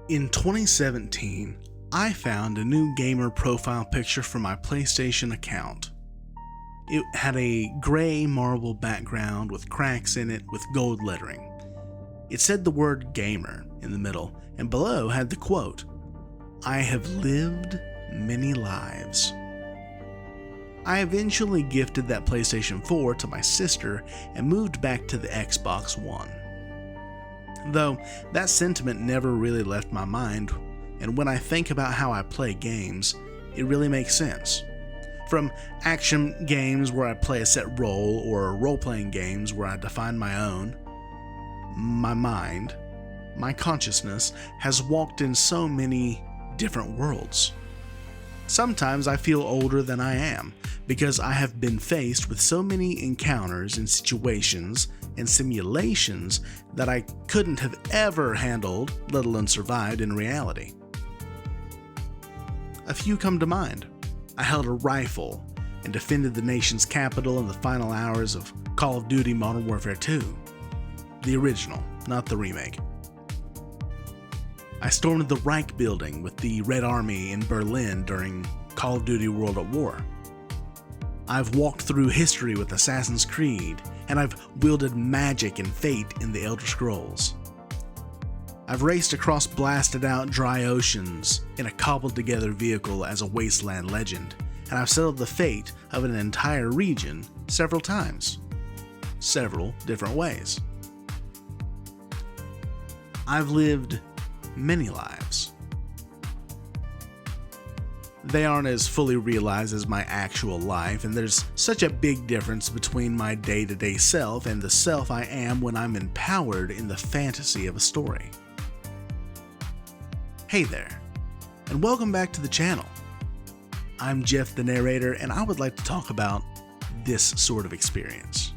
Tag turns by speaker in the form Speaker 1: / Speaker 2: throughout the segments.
Speaker 1: In 2017, I found a new gamer profile picture for my PlayStation account. It had a gray marble background with cracks in it with gold lettering. It said the word gamer in the middle, and below had the quote, "I have lived many lives." I eventually gifted that PlayStation 4 to my sister and moved back to the Xbox One. Though that sentiment never really left my mind, and when I think about how I play games, it really makes sense. From action games where I play a set role or role-playing games where I define my own, my mind, my consciousness has walked in so many different worlds. Sometimes I feel older than I am because I have been faced with so many encounters and situations and simulations that I couldn't have ever handled, let alone survived in reality. A few come to mind. I held a rifle and defended the nation's capital in the final hours of Call of Duty Modern Warfare 2. The original, not the remake. I stormed the Reich building with the Red Army in Berlin during Call of Duty World at War. I've walked through history with Assassin's Creed, and I've wielded magic and fate in the Elder Scrolls. I've raced across blasted out dry oceans in a cobbled together vehicle as a wasteland legend, and I've settled the fate of an entire region several times. Several different ways. I've lived many lives. They aren't as fully realized as my actual life, and there's such a big difference between my day-to-day self and the self I am when I'm empowered in the fantasy of a story. Hey there, and welcome back to the channel. I'm Jeff the narrator, and I would like to talk about this sort of experience.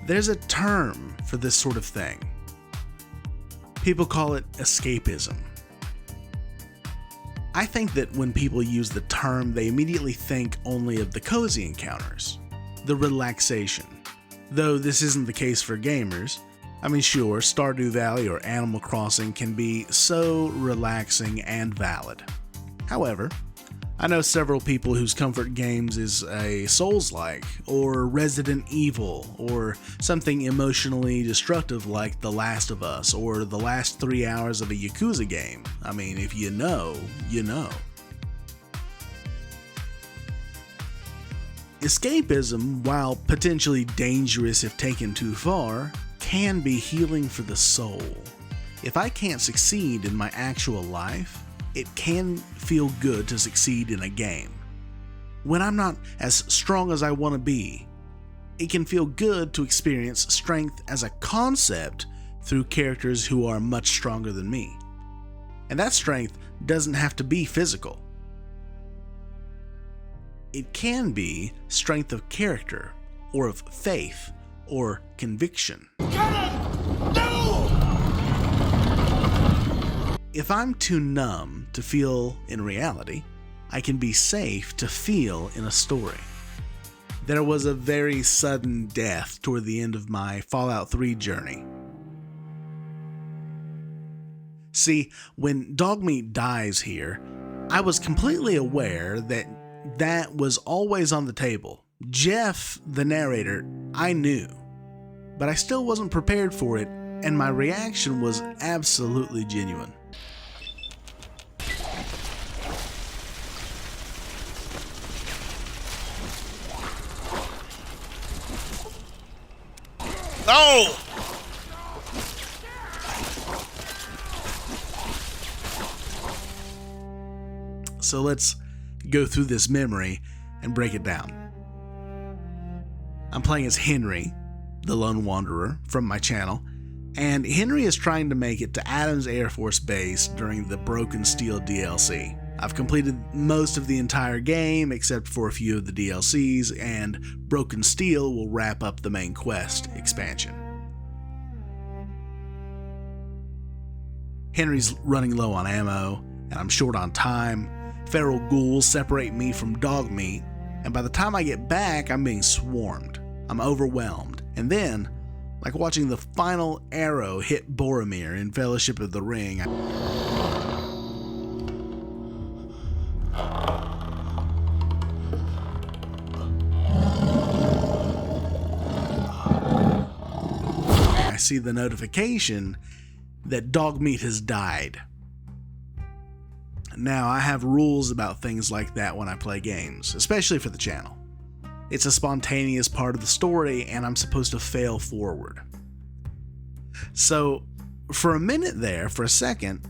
Speaker 1: There's a term for this sort of thing. People call it escapism. I think that when people use the term, they immediately think only of the cozy encounters, the relaxation. Though this isn't the case for gamers. I mean, sure, Stardew Valley or Animal Crossing can be so relaxing and valid. However, I know several people whose comfort games is a Souls-like, or Resident Evil, or something emotionally destructive like The Last of Us, or the last 3 hours of a Yakuza game. I mean, if you know, you know. Escapism, while potentially dangerous if taken too far, can be healing for the soul. If I can't succeed in my actual life, it can feel good to succeed in a game. When I'm not as strong as I want to be, it can feel good to experience strength as a concept through characters who are much stronger than me. And that strength doesn't have to be physical. It can be strength of character, or of faith, or conviction. If I'm too numb to feel in reality, I can be safe to feel in a story. There was a very sudden death toward the end of my Fallout 3 journey. See, when Dogmeat dies here, I was completely aware that that was always on the table. Jeff, the narrator, I knew, but I still wasn't prepared for it, and my reaction was absolutely genuine. Oh! So let's go through this memory and break it down. I'm playing as Henry, the lone wanderer from my channel, and Henry is trying to make it to Adams Air Force Base during the Broken Steel DLC. I've completed most of the entire game except for a few of the DLCs, and Broken Steel will wrap up the main quest expansion. Henry's running low on ammo, and I'm short on time. Feral ghouls separate me from Dogmeat, and by the time I get back, I'm being swarmed. I'm overwhelmed, And then, like watching the final arrow hit Boromir in Fellowship of the Ring, I see the notification that Dogmeat has died. Now, I have rules about things like that when I play games, especially for the channel. It's a spontaneous part of the story, and I'm supposed to fail forward. So, for a minute there, for a second,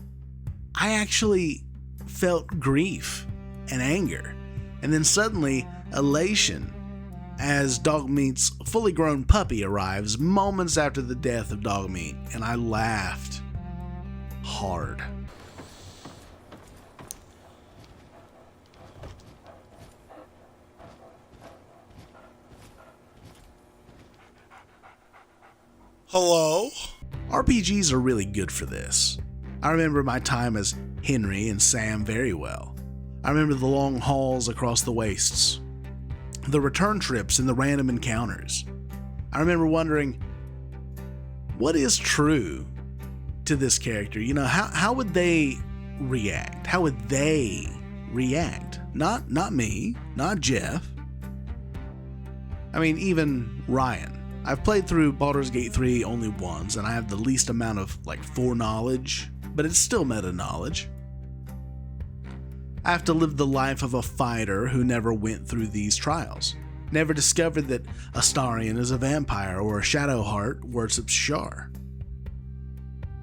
Speaker 1: I actually felt grief and anger, and then suddenly elation as Dogmeat's fully grown puppy arrives moments after the death of Dogmeat, and I laughed hard.
Speaker 2: Hello?
Speaker 1: RPGs are really good for this. I remember my time as Henry and Sam very well. I remember the long hauls across the wastes, the return trips and the random encounters. I remember wondering, what is true to this character? You know, how would they react? How would they react? Not me, not Jeff. I mean, even Ryan. I've played through Baldur's Gate 3 only once, and I have the least amount of, foreknowledge, but it's still meta-knowledge. I have to live the life of a fighter who never went through these trials, never discovered that Astarion is a vampire or a Shadowheart worships Shar.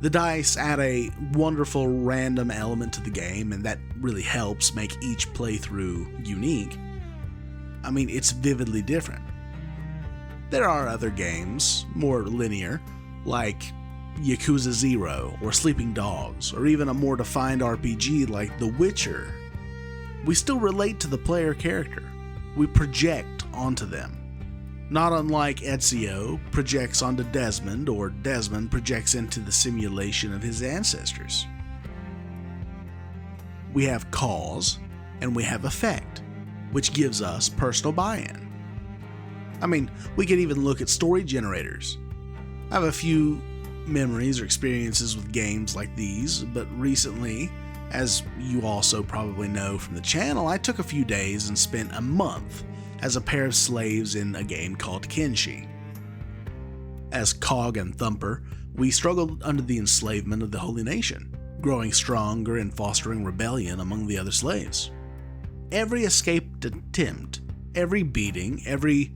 Speaker 1: The dice add a wonderful random element to the game, and that really helps make each playthrough unique. I mean, it's vividly different. There are other games, more linear, like Yakuza 0 or Sleeping Dogs, or even a more defined RPG like The Witcher. We still relate to the player character. We project onto them. Not unlike Ezio projects onto Desmond, or Desmond projects into the simulation of his ancestors. We have cause, and we have effect, which gives us personal buy-in. I mean, we could even look at story generators. I have a few memories or experiences with games like these, but recently, as you also probably know from the channel, I took a few days and spent a month as a pair of slaves in a game called Kenshi. As Cog and Thumper, we struggled under the enslavement of the Holy Nation, growing stronger and fostering rebellion among the other slaves. Every escaped attempt, every beating, everything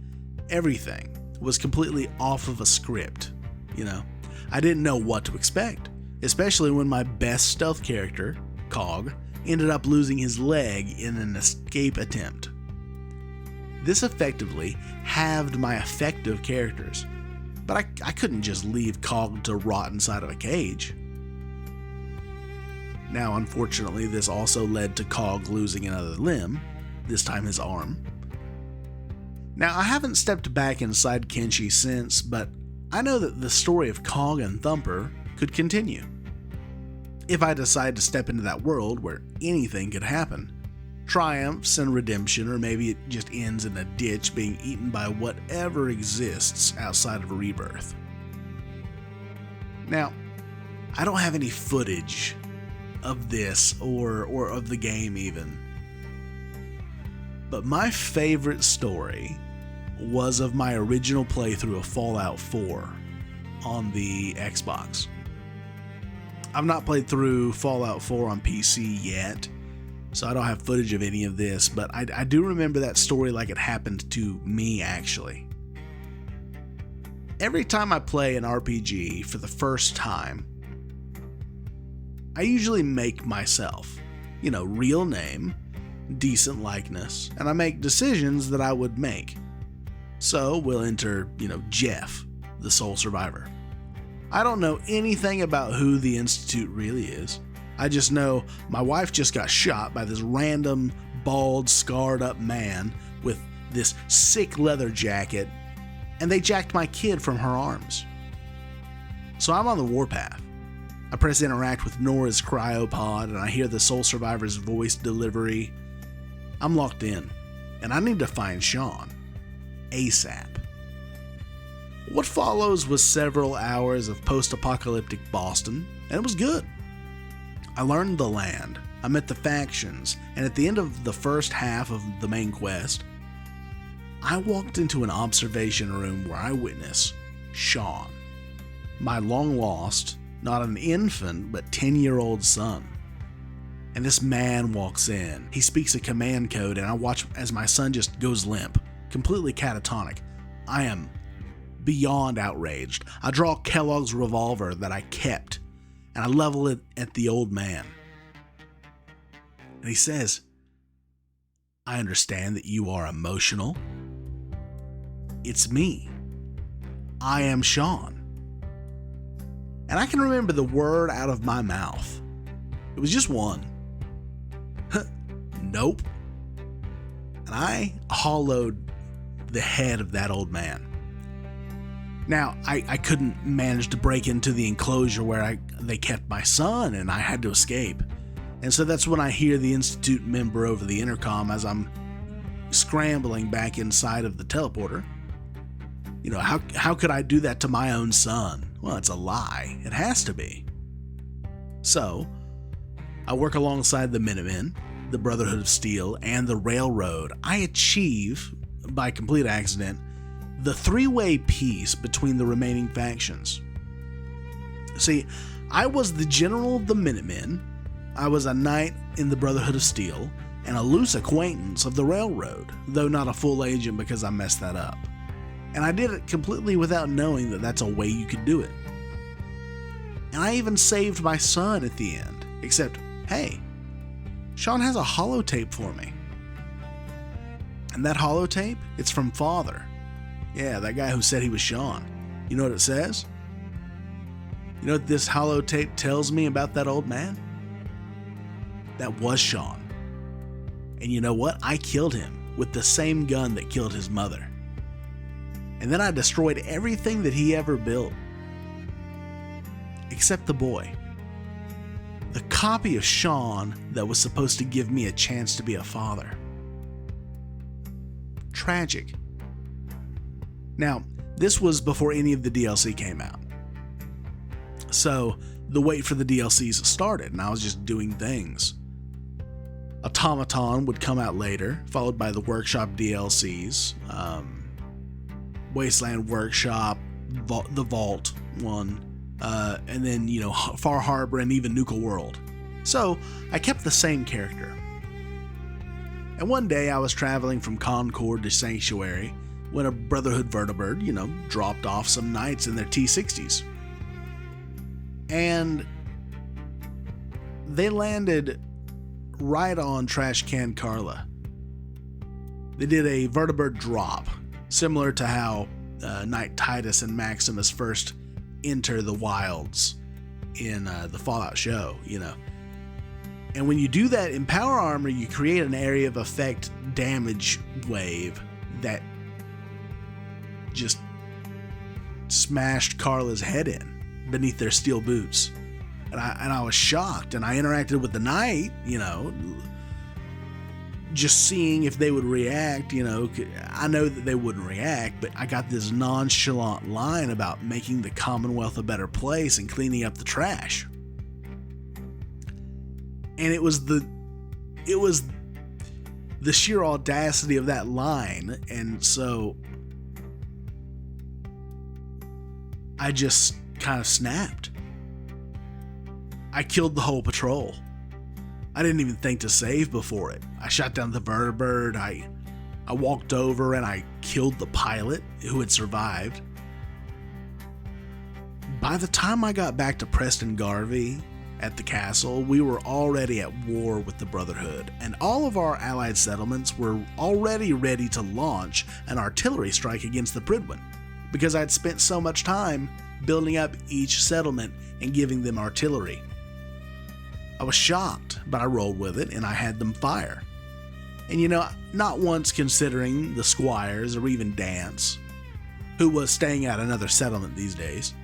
Speaker 1: was completely off of a script, you know. I didn't know what to expect, especially when my best stealth character, Cog, ended up losing his leg in an escape attempt. This effectively halved my effective characters, but I couldn't just leave Cog to rot inside of a cage. Now, unfortunately, this also led to Cog losing another limb, this time his arm. Now, I haven't stepped back inside Kenshi since, but I know that the story of Cog and Thumper could continue. If I decide to step into that world where anything could happen, triumphs and redemption, or maybe it just ends in a ditch being eaten by whatever exists outside of a rebirth. Now, I don't have any footage of this or of the game even, but my favorite story was of my original playthrough of Fallout 4 on the Xbox. I've not played through Fallout 4 on PC yet, so I don't have footage of any of this, but I do remember that story like it happened to me, actually. Every time I play an RPG for the first time, I usually make myself, real name, decent likeness, and I make decisions that I would make. So we'll enter, Jeff, the sole survivor. I don't know anything about who the Institute really is. I just know my wife just got shot by this random, bald, scarred up man with this sick leather jacket, and they jacked my kid from her arms. So I'm on the warpath. I press interact with Nora's cryopod, and I hear the sole survivor's voice delivery. I'm locked in, and I need to find Sean. ASAP. What follows was several hours of post-apocalyptic Boston, and it was good. I learned the land, I met the factions, and at the end of the first half of the main quest, I walked into an observation room where I witnessed Sean, my long-lost, not an infant, but 10-year-old son. And this man walks in. He speaks a command code, and I watch as my son just goes limp, completely catatonic. I am beyond outraged. I draw Kellogg's revolver that I kept, and I level it at the old man. And he says, "I understand that you are emotional. It's me. I am Sean." And I can remember the word out of my mouth. It was just one. Nope. And I hollowed the head of that old man. Now, I couldn't manage to break into the enclosure where they kept my son, and I had to escape. And so that's when I hear the Institute member over the intercom as I'm scrambling back inside of the teleporter. You know, how could I do that to my own son? Well, it's a lie. It has to be. So, I work alongside the Minutemen, the Brotherhood of Steel, and the Railroad. I achieve, by complete accident, the three-way peace between the remaining factions. See, I was the general of the Minutemen, I was a knight in the Brotherhood of Steel, and a loose acquaintance of the Railroad, though not a full agent because I messed that up. And I did it completely without knowing that that's a way you could do it. And I even saved my son at the end, except, hey, Sean has a holotape for me. And that holotape, it's from Father. Yeah, that guy who said he was Sean. You know what it says? You know what this holotape tells me about that old man? That was Sean. And you know what? I killed him with the same gun that killed his mother. And then I destroyed everything that he ever built. Except the boy. The copy of Sean that was supposed to give me a chance to be a father. Tragic. Now, this was before any of the DLC came out. So, the wait for the DLCs started, and I was just doing things. Automaton would come out later, followed by the Workshop DLCs, Wasteland Workshop, the Vault one, and then, Far Harbor and even Nuka World. So, I kept the same character. And one day I was traveling from Concord to Sanctuary when a Brotherhood vertibird, dropped off some knights in their T-60s. And they landed right on Trash Can Carla. They did a vertibird drop, similar to how Knight Titus and Maximus first enter the wilds in the Fallout show, And when you do that in Power Armor, you create an area of effect damage wave that just smashed Carla's head in beneath their steel boots. And I was shocked, and I interacted with the knight, just seeing if they would react, I know that they wouldn't react, but I got this nonchalant line about making the Commonwealth a better place and cleaning up the trash. And it was the sheer audacity of that line, and so I just kind of snapped. I killed the whole patrol. I didn't even think to save before it. I shot down the vertibird, I walked over and I killed the pilot who had survived. By the time I got back to Preston Garvey at the castle, we were already at war with the Brotherhood, and all of our allied settlements were already ready to launch an artillery strike against the Pridwen, because I'd spent so much time building up each settlement and giving them artillery. I was shocked, but I rolled with it and I had them fire. And not once considering the squires or even Dance, who was staying at another settlement these days.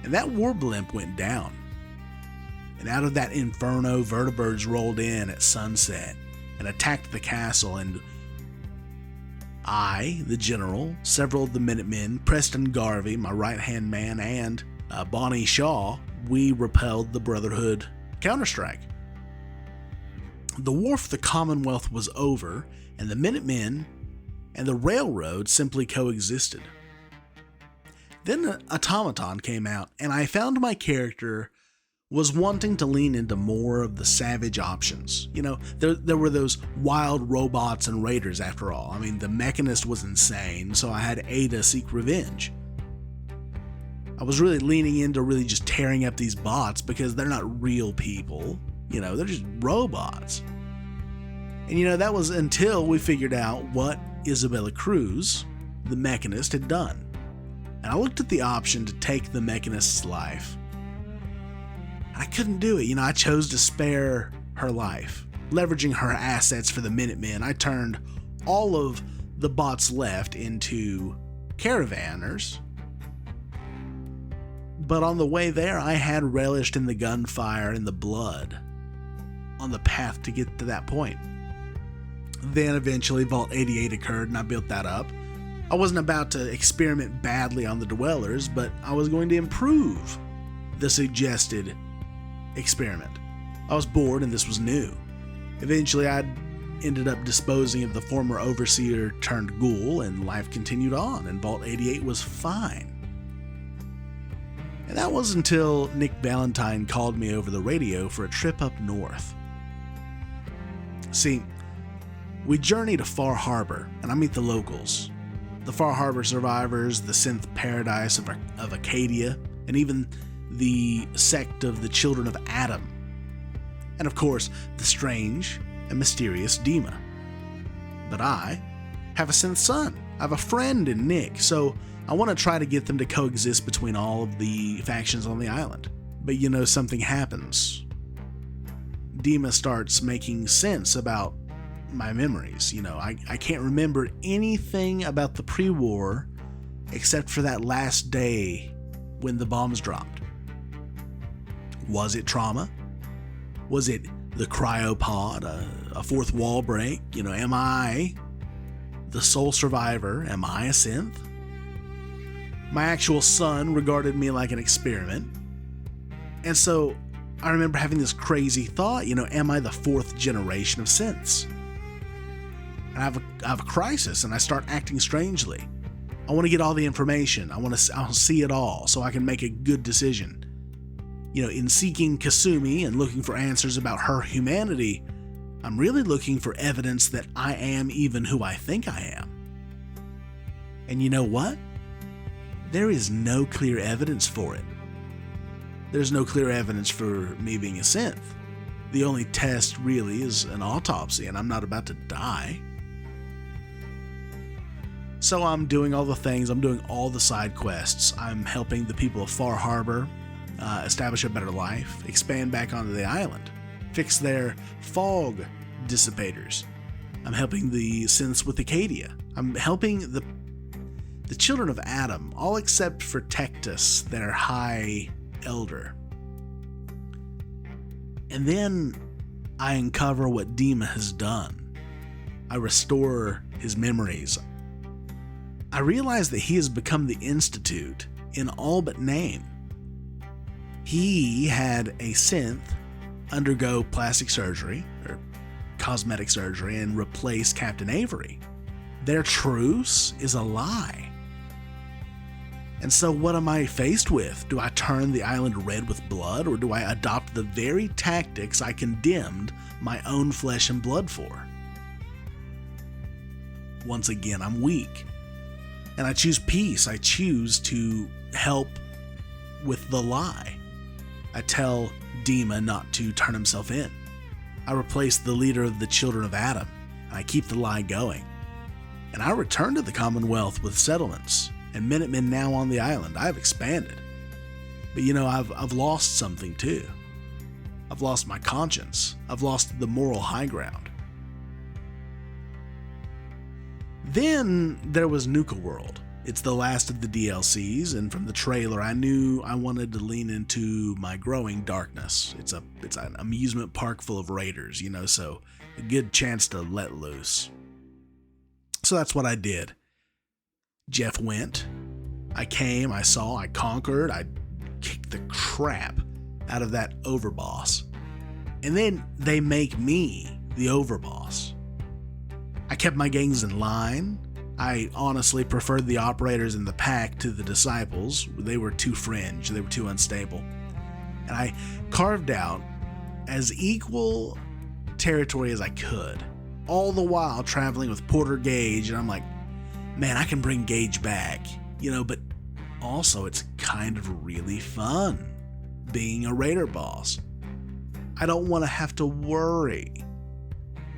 Speaker 1: And that war blimp went down. And out of that inferno, vertibirds rolled in at sunset and attacked the castle, and I, the General, several of the Minutemen, Preston Garvey, my right-hand man, and Bonnie Shaw, we repelled the Brotherhood counterstrike. The war for the Commonwealth was over, and the Minutemen and the Railroad simply coexisted. Then Automaton came out, and I found my character was wanting to lean into more of the savage options. You know, there were those wild robots and raiders after all. I mean, the Mechanist was insane, so I had Ada seek revenge. I was really leaning into really just tearing up these bots because they're not real people. You know, they're just robots. And you know, that was until we figured out what Isabella Cruz, the Mechanist, had done. And I looked at the option to take the Mechanist's life. I couldn't do it. You know, I chose to spare her life. Leveraging her assets for the Minutemen, I turned all of the bots left into caravanners. But on the way there, I had relished in the gunfire and the blood on the path to get to that point. Then eventually Vault 88 occurred and I built that up. I wasn't about to experiment badly on the Dwellers, but I was going to improve the suggested experiment. I was bored and this was new. Eventually I ended up disposing of the former overseer turned ghoul and life continued on and Vault 88 was fine. And that was until Nick Valentine called me over the radio for a trip up north. See, we journey to Far Harbor and I meet the locals. The Far Harbor survivors, the synth paradise of Acadia, and even the sect of the Children of Adam. And of course, the strange and mysterious Dima. But I have a synth son. I have a friend in Nick, so I want to try to get them to coexist between all of the factions on the island. But you know, something happens. Dima starts making sense about my memories. You know, I can't remember anything about the pre-war except for that last day when the bombs dropped. Was it trauma? Was it the cryopod, a fourth wall break? You know, am I the sole survivor? Am I a synth? My actual son regarded me like an experiment. And so I remember having this crazy thought, you know, am I the fourth generation of synths? And I have a crisis and I start acting strangely. I want to get all the information. I want to see it all so I can make a good decision. You know, in seeking Kasumi and looking for answers about her humanity, I'm really looking for evidence that I am even who I think I am. And you know what? There is no clear evidence for it. There's no clear evidence for me being a synth. The only test really is an autopsy, and I'm not about to die. So I'm doing all the things, I'm doing all the side quests. I'm helping the people of Far Harbor establish a better life, expand back onto the island, fix their fog dissipators. I'm helping the synths with Acadia. I'm helping the Children of Adam, all except for Tectus, their high elder. And then I uncover what Dima has done. I restore his memories. I realize that he has become the Institute in all but name. He had a synth undergo plastic surgery, or cosmetic surgery, and replace Captain Avery. Their truce is a lie. And so what am I faced with? Do I turn the island red with blood, or do I adopt the very tactics I condemned my own flesh and blood for? Once again, I'm weak. And I choose peace. I choose to help with the lie. I tell Dima not to turn himself in. I replace the leader of the Children of Adam, and I keep the lie going. And I return to the Commonwealth with settlements, and Minutemen now on the island. I've expanded. But you know, I've lost something too. I've lost my conscience. I've lost the moral high ground. Then there was Nuka World. It's the last of the DLCs, and from the trailer I knew I wanted to lean into my growing darkness. It's an amusement park full of raiders, you know, so a good chance to let loose. So that's what I did. Jeff went. I came, I saw, I conquered, I kicked the crap out of that overboss. And then they make me the overboss. I kept my gangs in line. I honestly preferred the operators in the pack to the disciples. They were too fringe, they were too unstable. And I carved out as equal territory as I could, all the while traveling with Porter Gage, and I'm like, man, I can bring Gage back, but also it's kind of really fun being a raider boss. I don't want to have to worry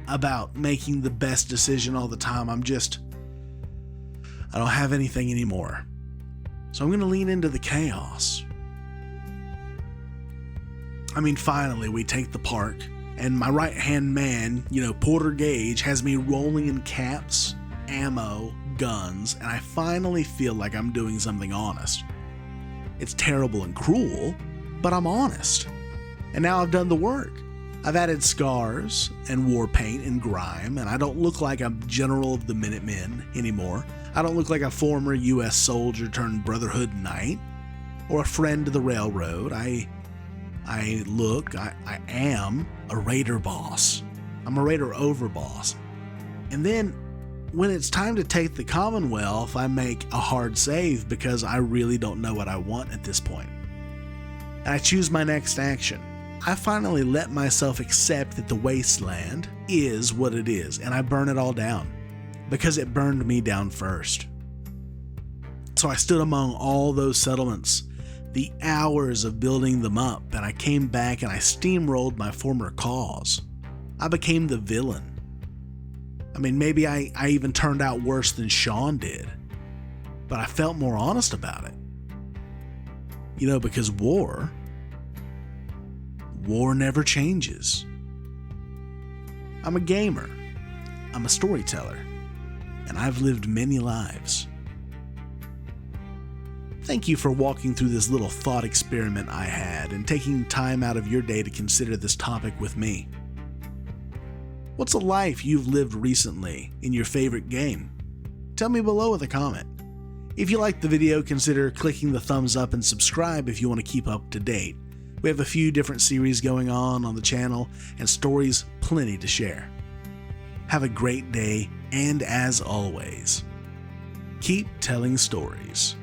Speaker 1: about making the best decision all the time. I don't have anything anymore. So I'm going to lean into the chaos. Finally, we take the park, and my right-hand man, Porter Gage, has me rolling in caps, ammo, guns, and I finally feel like I'm doing something honest. It's terrible and cruel, but I'm honest. And now I've done the work. I've added scars and war paint and grime, and I don't look like a general of the Minutemen anymore. I don't look like a former U.S. soldier turned Brotherhood Knight or a friend to the railroad. I am a raider boss. I'm a raider overboss. And then when it's time to take the Commonwealth, I make a hard save because I really don't know what I want at this point. And I choose my next action. I finally let myself accept that the wasteland is what it is, and I burn it all down because it burned me down first. So I stood among all those settlements, the hours of building them up, and I came back and I steamrolled my former cause. I became the villain. Maybe I even turned out worse than Sean did, but I felt more honest about it. Because war never changes. I'm a gamer, I'm a storyteller, and I've lived many lives. Thank you for walking through this little thought experiment I had and taking time out of your day to consider this topic with me. What's a life you've lived recently in your favorite game? Tell me below with a comment. If you liked the video, consider clicking the thumbs up and subscribe if you want to keep up to date. We have a few different series going on the channel and stories plenty to share. Have a great day, and as always, keep telling stories.